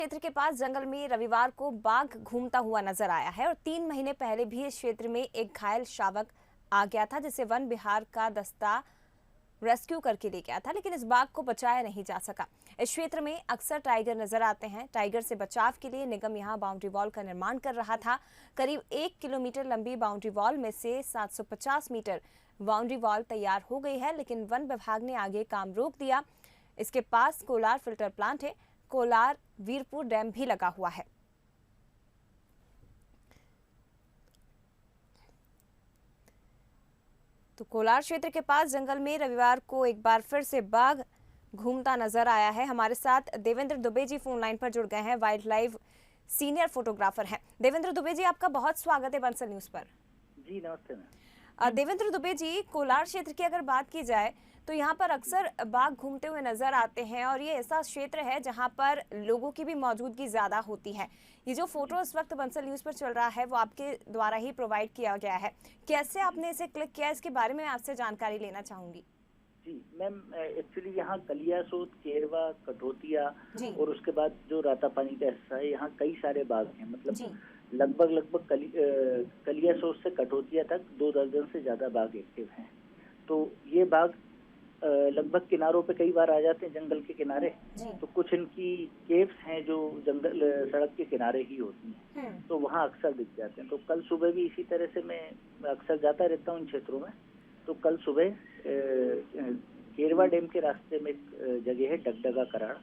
क्षेत्र के पास जंगल में रविवार को बाघ घूमता हुआ नजर आया है और 3 महीने पहले भी इस क्षेत्र में एक घायल शावक आ गया था, जिसे वन विहार का दस्ता रेस्क्यू करके ले गया था, लेकिन इस बाघ को बचाया नहीं जा सका। इस क्षेत्र में अक्सर टाइगर नजर आते हैं। टाइगर से बचाव के लिए निगम यहां बाउंड्री वॉल का निर्माण कर रहा था। करीब 1 किलोमीटर लंबी बाउंड्री वॉल में से 750 मीटर बाउंड्री वॉल तैयार हो गई है, लेकिन वन विभाग ने आगे काम रोक दिया। इसके पास कोलार फिल्टर प्लांट है, कोलार वीरपुर डैम भी लगा हुआ है। तो कोलार क्षेत्र के पास जंगल में रविवार को एक बार फिर से बाघ घूमता नजर आया है। हमारे साथ देवेंद्र दुबे जी फोन लाइन पर जुड़ गए हैं, वाइल्ड लाइफ सीनियर फोटोग्राफर हैं। देवेंद्र दुबे जी, आपका बहुत स्वागत है बंसल न्यूज पर। जी नमस्ते मैम। देवेंद्र दुबे जी, कोलार क्षेत्र की अगर बात की जाए तो यहाँ पर अक्सर बाघ घूमते हुए नजर आते हैं और ये ऐसा क्षेत्र है जहाँ पर लोगों की भी मौजूदगी ज्यादा होती है। ये जो फोटो इस वक्त बंसल न्यूज पर चल रहा है वो आपके द्वारा ही प्रोवाइड किया गया है। कैसे आपने इसे क्लिक किया, इसके बारे में आपसे जानकारी लेना चाहूंगी। जी मैम, एक्चुअली यहाँ कलियासोत, केरवा, कठोतिया और उसके बाद जो रातापानी का हिस्सा है, यहाँ कई सारे बाघ हैं। मतलब लगभग कलियासोत से कठोतिया तक 2 दर्जन से ज्यादा बाघ एक्टिव हैं। तो ये बाघ लगभग किनारों पे कई बार आ जाते हैं, जंगल के किनारे। तो कुछ इनकी केव्स हैं जो जंगल सड़क के किनारे ही होती हैं, तो वहाँ अक्सर दिख जाते हैं। तो कल सुबह भी इसी तरह से मैं अक्सर जाता रहता हूँ इन क्षेत्रों में। तो कल सुबह केरवा डैम के रास्ते में एक जगह है डगडगा कराड़,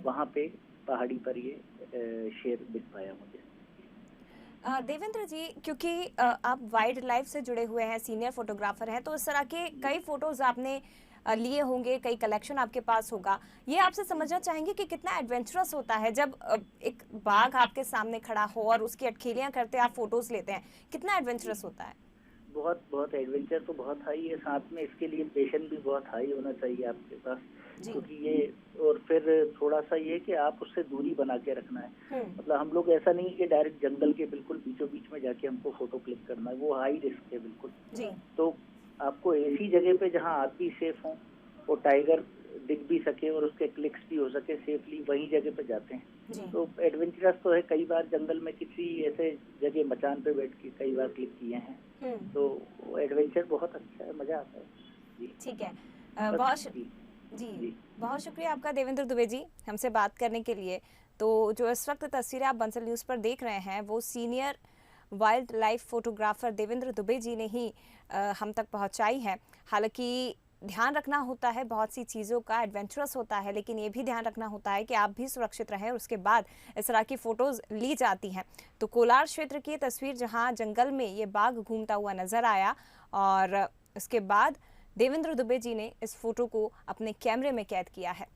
वहाँ पे पहाड़ी पर ये शेर दिख पाया मुझे। देवेंद्र जी, क्योंकि आप वाइल्ड लाइफ से जुड़े हुए हैं, सीनियर फोटोग्राफर हैं, तो इस तरह के कई फोटोज आपने लिए होंगे, कई कलेक्शन आपके पास होगा। ये आपसे समझना चाहेंगे कि कितना एडवेंचरस होता है जब एक बाघ आपके सामने खड़ा हो और उसकी अटखेलियां करते आप फोटोज लेते हैं। कितना एडवेंचरस होता है? बहुत एडवेंचर तो बहुत हाई है, साथ में इसके लिए पेशेंस भी बहुत हाई होना चाहिए आपके पास, क्योंकि ये और फिर थोड़ा सा ये कि आप उससे दूरी बना के रखना है। मतलब हम लोग ऐसा नहीं कि डायरेक्ट जंगल के बिल्कुल बीचों बीच में जाके हमको फोटो क्लिक करना है, वो हाई रिस्क है बिल्कुल। तो आपको ऐसी जगह पे जहाँ आप भी सेफ हों और टाइगर दिख भी सके और उसके क्लिक्स भी हो सके सेफली, वही जगह पे जाते हैं। तो एडवेंचरस तो है। कई बार जंगल में किसी ऐसे जगह मचान पे बैठ के कई बार क्लिक किए हैं, तो एडवेंचर बहुत अच्छा है, मजा आता है। ठीक है, बहुत शुक्रिया आपका देवेंद्र दुबे जी हमसे बात करने के लिए। तो जो इस वक्त तस्वीरें आप बंसल न्यूज़ पर देख रहे हैं वो senior wildlife photographer Devendra Dubey ji ने ही हम तक पहुंचाई है। हालांकि ध्यान रखना होता है बहुत सी चीज़ों का, एडवेंचरस होता है, लेकिन ये भी ध्यान रखना होता है कि आप भी सुरक्षित रहें और उसके बाद इस तरह की फ़ोटोज़ ली जाती हैं। तो कोलार क्षेत्र की तस्वीर जहां जंगल में ये बाघ घूमता हुआ नज़र आया और उसके बाद देवेंद्र दुबे जी ने इस फोटो को अपने कैमरे में कैद किया है।